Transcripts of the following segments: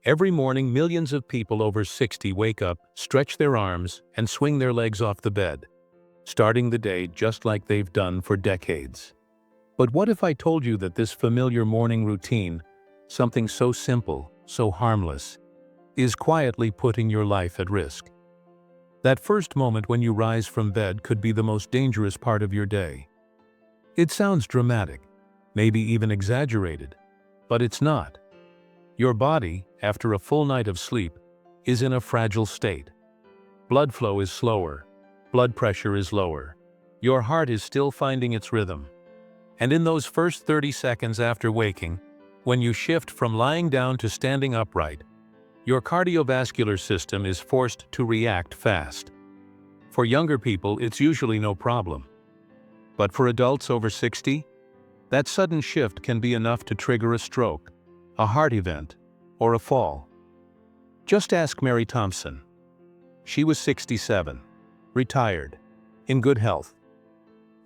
Every morning, millions of people over 60 wake up, stretch their arms, and swing their legs off the bed, starting the day just like they've done for decades. But what if I told you that this familiar morning routine, something so simple, so harmless, is quietly putting your life at risk? That first moment when you rise from bed could be the most dangerous part of your day. It sounds dramatic, maybe even exaggerated, but it's not. Your body, after a full night of sleep, is in a fragile state. Blood flow is slower, blood pressure is lower, your heart is still finding its rhythm. And in those first 30 seconds after waking, when you shift from lying down to standing upright, your cardiovascular system is forced to react fast. For younger people, it's usually no problem. But for adults over 60, that sudden shift can be enough to trigger a stroke, a heart event, or a fall. Just ask Mary Thompson. She was 67, retired, in good health.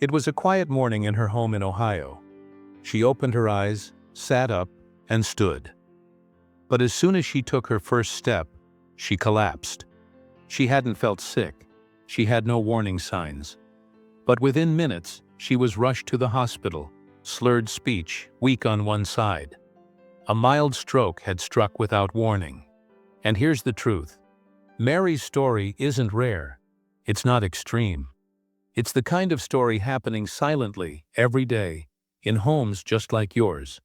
It was a quiet morning in her home in Ohio. She opened her eyes, sat up, and stood. But as soon as she took her first step, she collapsed. She hadn't felt sick. She had no warning signs. But within minutes, she was rushed to the hospital, slurred speech, weak on one side. A mild stroke had struck without warning. And here's the truth. Mary's story isn't rare. It's not extreme. It's the kind of story happening silently, every day, in homes just like yours.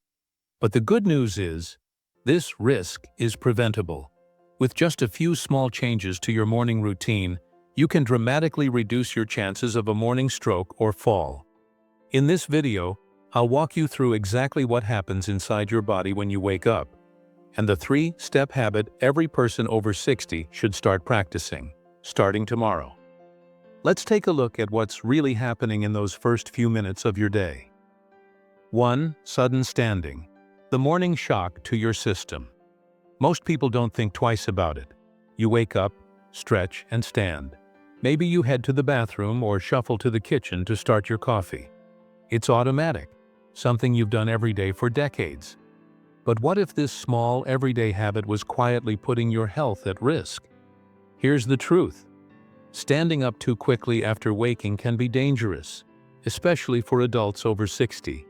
But the good news is, this risk is preventable. With just a few small changes to your morning routine, you can dramatically reduce your chances of a morning stroke or fall. In this video, I'll walk you through exactly what happens inside your body when you wake up, and the 3-step habit every person over 60 should start practicing, starting tomorrow. Let's take a look at what's really happening in those first few minutes of your day. 1. Sudden standing. The morning shock to your system. Most people don't think twice about it. You wake up, stretch, and stand. Maybe you head to the bathroom or shuffle to the kitchen to start your coffee. It's automatic, something you've done every day for decades. But what if this small, everyday habit was quietly putting your health at risk? Here's the truth. Standing up too quickly after waking can be dangerous, especially for adults over 60.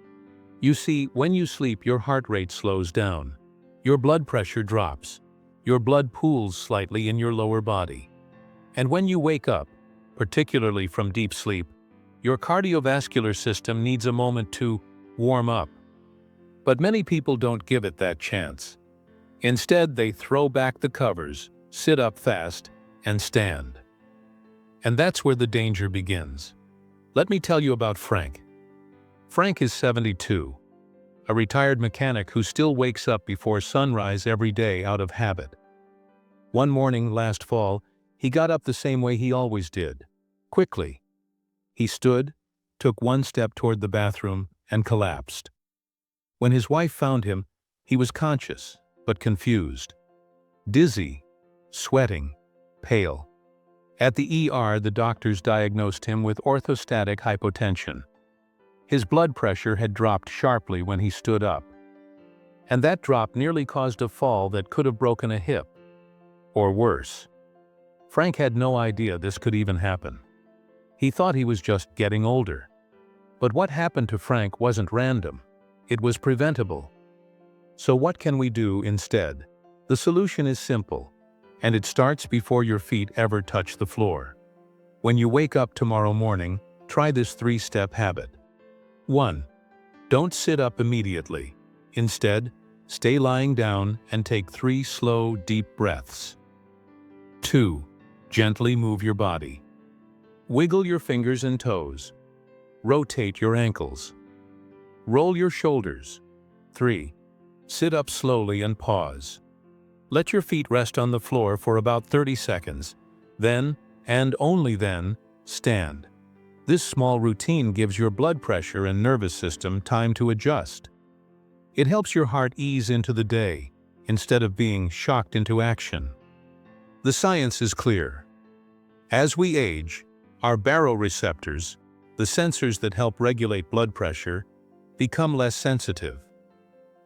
You see, when you sleep, your heart rate slows down. Your blood pressure drops. Your blood pools slightly in your lower body. And when you wake up, particularly from deep sleep, your cardiovascular system needs a moment to warm up. But many people don't give it that chance. Instead, they throw back the covers, sit up fast, and stand. And that's where the danger begins. Let me tell you about Frank. Frank is 72, a retired mechanic who still wakes up before sunrise every day out of habit. One morning last fall, he got up the same way he always did, quickly. He stood, took one step toward the bathroom, and collapsed. When his wife found him, he was conscious, but confused. Dizzy, sweating, pale. At the ER, the doctors diagnosed him with orthostatic hypotension. His blood pressure had dropped sharply when he stood up. And that drop nearly caused a fall that could have broken a hip. Or worse. Frank had no idea this could even happen. He thought he was just getting older. But what happened to Frank wasn't random. It was preventable. So what can we do instead? The solution is simple, and it starts before your feet ever touch the floor. When you wake up tomorrow morning, try this 3-step habit. 1. Don't sit up immediately. Instead, stay lying down and take 3 slow, deep breaths. 2. Gently move your body. Wiggle your fingers and toes. Rotate your ankles. Roll your shoulders. 3. Sit up slowly and pause. Let your feet rest on the floor for about 30 seconds. Then, and only then, stand. This small routine gives your blood pressure and nervous system time to adjust. It helps your heart ease into the day, instead of being shocked into action. The science is clear. As we age, our baroreceptors, the sensors that help regulate blood pressure, become less sensitive.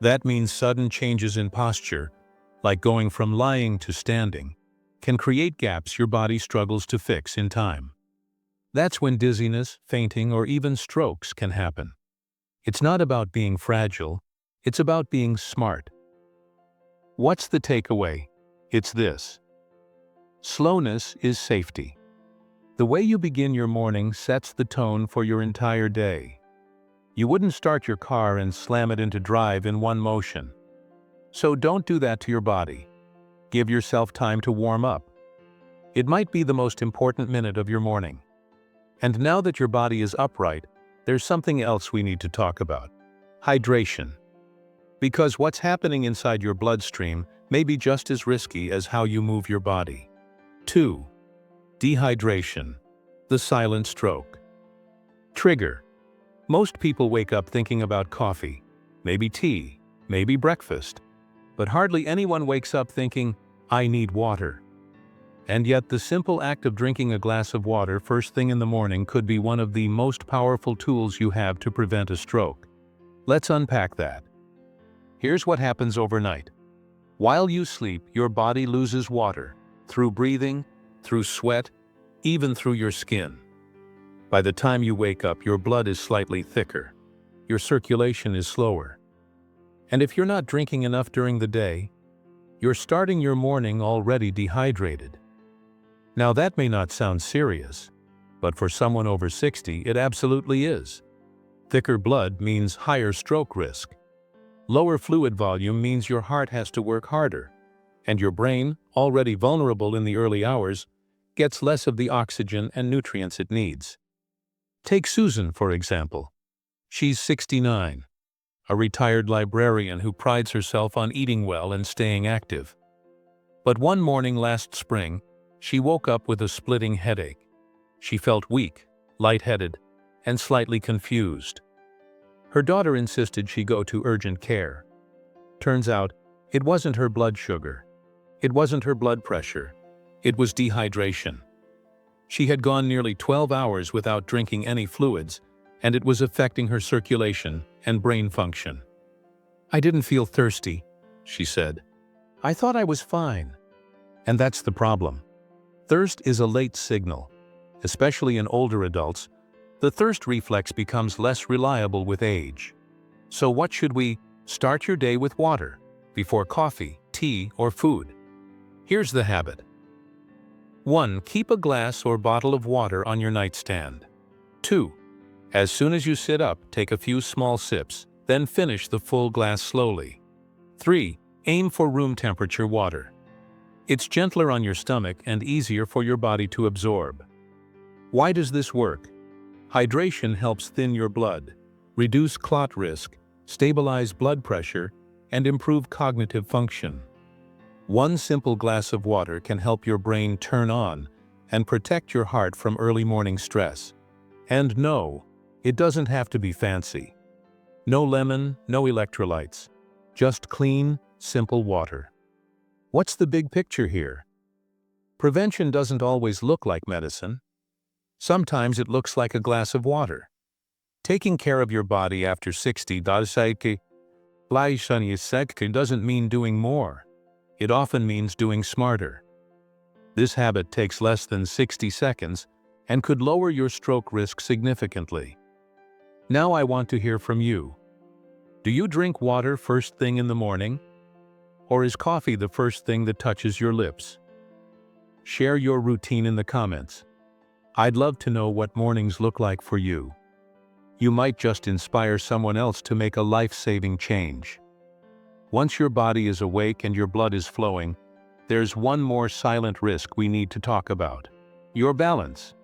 That means sudden changes in posture, like going from lying to standing, can create gaps your body struggles to fix in time. That's when dizziness, fainting, or even strokes can happen. It's not about being fragile, it's about being smart. What's the takeaway? It's this: slowness is safety. The way you begin your morning sets the tone for your entire day. You wouldn't start your car and slam it into drive in one motion. So don't do that to your body. Give yourself time to warm up. It might be the most important minute of your morning. And now that your body is upright, there's something else we need to talk about: hydration. Because what's happening inside your bloodstream may be just as risky as how you move your body. 2. Dehydration, the silent stroke. Trigger: most people wake up thinking about coffee, maybe tea, maybe breakfast, but hardly anyone wakes up thinking, "I need water." And yet the simple act of drinking a glass of water first thing in the morning could be one of the most powerful tools you have to prevent a stroke. Let's unpack that. Here's what happens overnight. While you sleep, your body loses water, through breathing, through sweat, even through your skin. By the time you wake up, your blood is slightly thicker. Your circulation is slower. And if you're not drinking enough during the day, you're starting your morning already dehydrated. Now that may not sound serious, but for someone over 60, it absolutely is. Thicker blood means higher stroke risk. Lower fluid volume means your heart has to work harder, and your brain, already vulnerable in the early hours, gets less of the oxygen and nutrients it needs. Take Susan, for example. She's 69, a retired librarian who prides herself on eating well and staying active. But one morning last spring, she woke up with a splitting headache. She felt weak, lightheaded, and slightly confused. Her daughter insisted she go to urgent care. Turns out, it wasn't her blood sugar. It wasn't her blood pressure. It was dehydration. She had gone nearly 12 hours without drinking any fluids, and it was affecting her circulation and brain function. "I didn't feel thirsty," she said. "I thought I was fine." And that's the problem. Thirst is a late signal. Especially in older adults, the thirst reflex becomes less reliable with age. So what should we? Start your day with water, before coffee, tea, or food. Here's the habit. 1. Keep a glass or bottle of water on your nightstand. 2. As soon as you sit up, take a few small sips, then finish the full glass slowly. 3. Aim for room temperature water. It's gentler on your stomach and easier for your body to absorb. Why does this work? Hydration helps thin your blood, reduce clot risk, stabilize blood pressure, and improve cognitive function. One simple glass of water can help your brain turn on and protect your heart from early morning stress. And no, it doesn't have to be fancy. No lemon, no electrolytes. Just clean, simple water. What's the big picture here? Prevention doesn't always look like medicine. Sometimes it looks like a glass of water. Taking care of your body after 60 doesn't mean doing more. It often means doing smarter. This habit takes less than 60 seconds and could lower your stroke risk significantly. Now I want to hear from you. Do you drink water first thing in the morning? Or is coffee the first thing that touches your lips? Share your routine in the comments. I'd love to know what mornings look like for you. You might just inspire someone else to make a life-saving change. Once your body is awake and your blood is flowing, there's one more silent risk we need to talk about: your balance.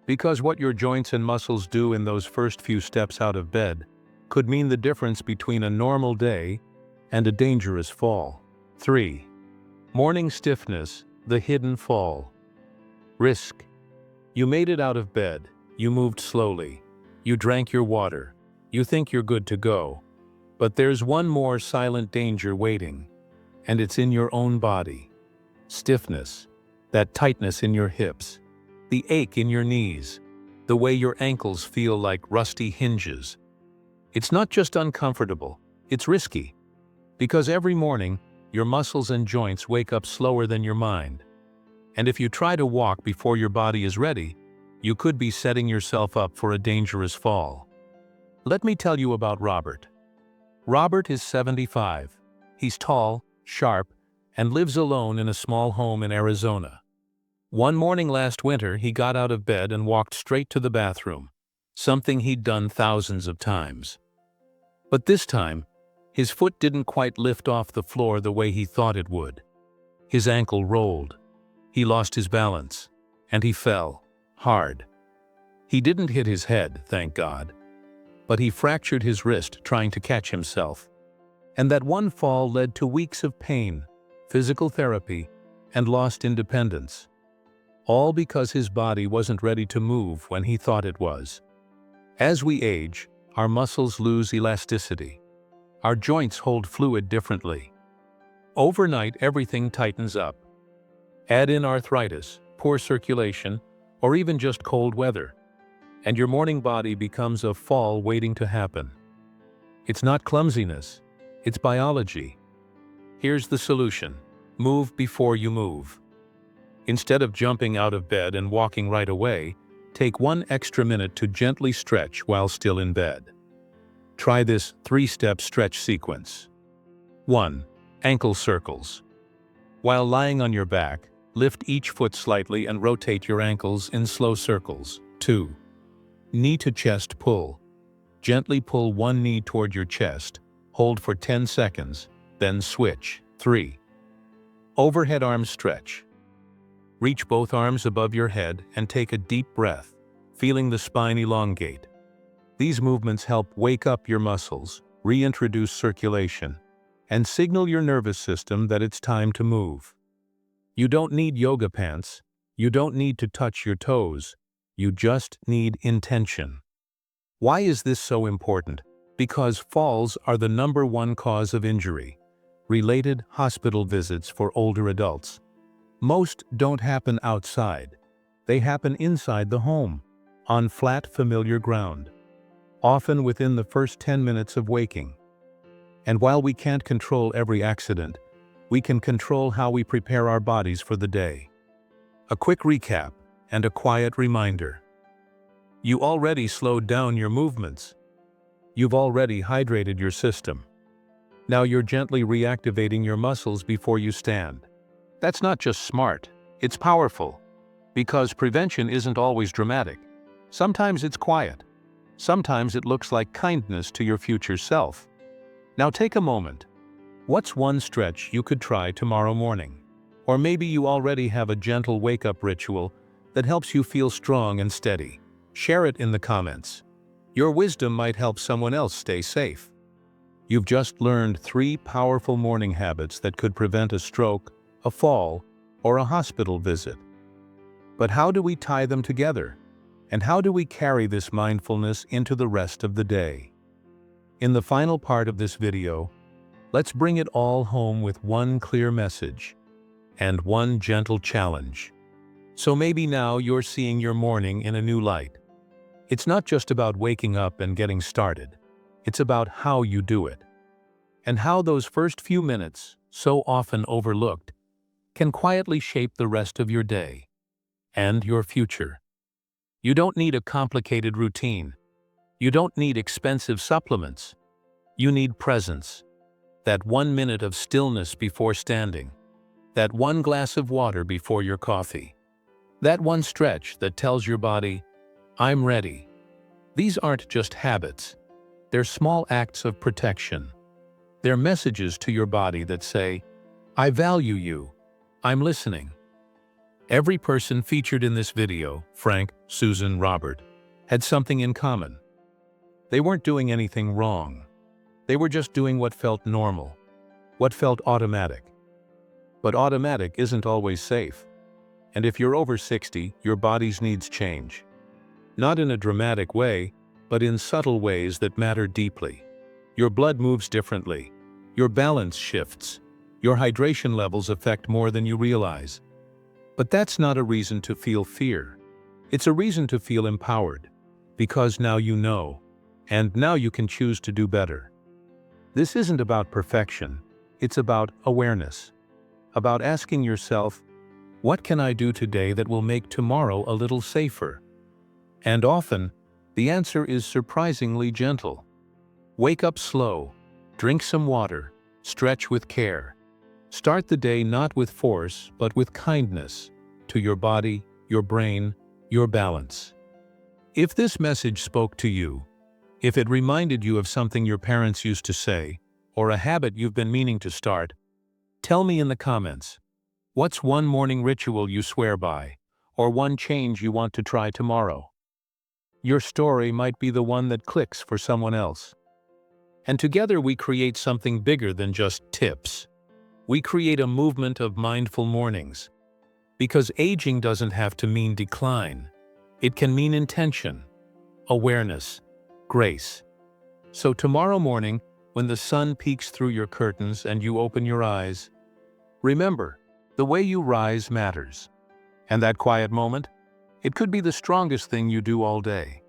Because what your joints and muscles do in those first few steps out of bed could mean the difference between a normal day and a dangerous fall. 3. Morning stiffness, the hidden fall. Risk. You made it out of bed, you moved slowly, you drank your water, you think you're good to go. But there's one more silent danger waiting, and it's in your own body. Stiffness, that tightness in your hips, the ache in your knees, the way your ankles feel like rusty hinges. It's not just uncomfortable, it's risky. Because every morning, your muscles and joints wake up slower than your mind. And if you try to walk before your body is ready, you could be setting yourself up for a dangerous fall. Let me tell you about Robert. Robert is 75. He's tall, sharp, and lives alone in a small home in Arizona. One morning last winter, he got out of bed and walked straight to the bathroom, something he'd done thousands of times. But this time, his foot didn't quite lift off the floor the way he thought it would. His ankle rolled. He lost his balance, and he fell, hard. He didn't hit his head, thank God, but he fractured his wrist trying to catch himself. And that one fall led to weeks of pain, physical therapy, and lost independence. All because his body wasn't ready to move when he thought it was. As we age, our muscles lose elasticity. Our joints hold fluid differently. Overnight, everything tightens up. Add in arthritis, poor circulation, or even just cold weather, and your morning body becomes a fall waiting to happen. It's not clumsiness, it's biology. Here's the solution: move before you move. Instead of jumping out of bed and walking right away, take 1 extra minute to gently stretch while still in bed. Try this 3-step stretch sequence. 1. Ankle circles. While lying on your back, lift each foot slightly and rotate your ankles in slow circles. 2. Knee to chest pull. Gently pull one knee toward your chest, hold for 10 seconds, then switch. 3. Overhead arm stretch. Reach both arms above your head and take a deep breath, feeling the spine elongate. These movements help wake up your muscles, reintroduce circulation, and signal your nervous system that it's time to move. You don't need yoga pants. You don't need to touch your toes. You just need intention. Why is this so important? Because falls are the #1 cause of injury. Related hospital visits for older adults. Most don't happen outside. They happen inside the home, on flat, familiar ground, often within the first 10 minutes of waking. And while we can't control every accident, we can control how we prepare our bodies for the day. A quick recap and a quiet reminder. You already slowed down your movements. You've already hydrated your system. Now you're gently reactivating your muscles before you stand. That's not just smart, it's powerful. Because prevention isn't always dramatic. Sometimes it's quiet. Sometimes it looks like kindness to your future self. Now take a moment. What's one stretch you could try tomorrow morning? Or maybe you already have a gentle wake-up ritual that helps you feel strong and steady. Share it in the comments. Your wisdom might help someone else stay safe. You've just learned 3 powerful morning habits that could prevent a stroke, a fall, or a hospital visit. But how do we tie them together? And how do we carry this mindfulness into the rest of the day? In the final part of this video, let's bring it all home with one clear message and one gentle challenge. So maybe now you're seeing your morning in a new light. It's not just about waking up and getting started. It's about how you do it. And how those first few minutes, so often overlooked, can quietly shape the rest of your day and your future. You don't need a complicated routine. You don't need expensive supplements. You need presence. That 1 minute of stillness before standing. That 1 glass of water before your coffee. That 1 stretch that tells your body, I'm ready. These aren't just habits. They're small acts of protection. They're messages to your body that say, I value you. I'm listening. Every person featured in this video, Frank, Susan, Robert, had something in common. They weren't doing anything wrong. They were just doing what felt normal, what felt automatic. But automatic isn't always safe. And if you're over 60, your body's needs change. Not in a dramatic way, but in subtle ways that matter deeply. Your blood moves differently. Your balance shifts. Your hydration levels affect more than you realize. But that's not a reason to feel fear. It's a reason to feel empowered. Because now you know. And now you can choose to do better. This isn't about perfection. It's about awareness, about asking yourself, what can I do today that will make tomorrow a little safer? And often, the answer is surprisingly gentle. Wake up slow, drink some water, stretch with care. Start the day not with force, but with kindness to your body, your brain, your balance. If this message spoke to you, if it reminded you of something your parents used to say, or a habit you've been meaning to start, tell me in the comments. What's one morning ritual you swear by, or one change you want to try tomorrow? Your story might be the one that clicks for someone else. And together we create something bigger than just tips. We create a movement of mindful mornings. Because aging doesn't have to mean decline. It can mean intention, awareness, grace. So tomorrow morning, when the sun peeks through your curtains and you open your eyes, remember, the way you rise matters. And that quiet moment, it could be the strongest thing you do all day.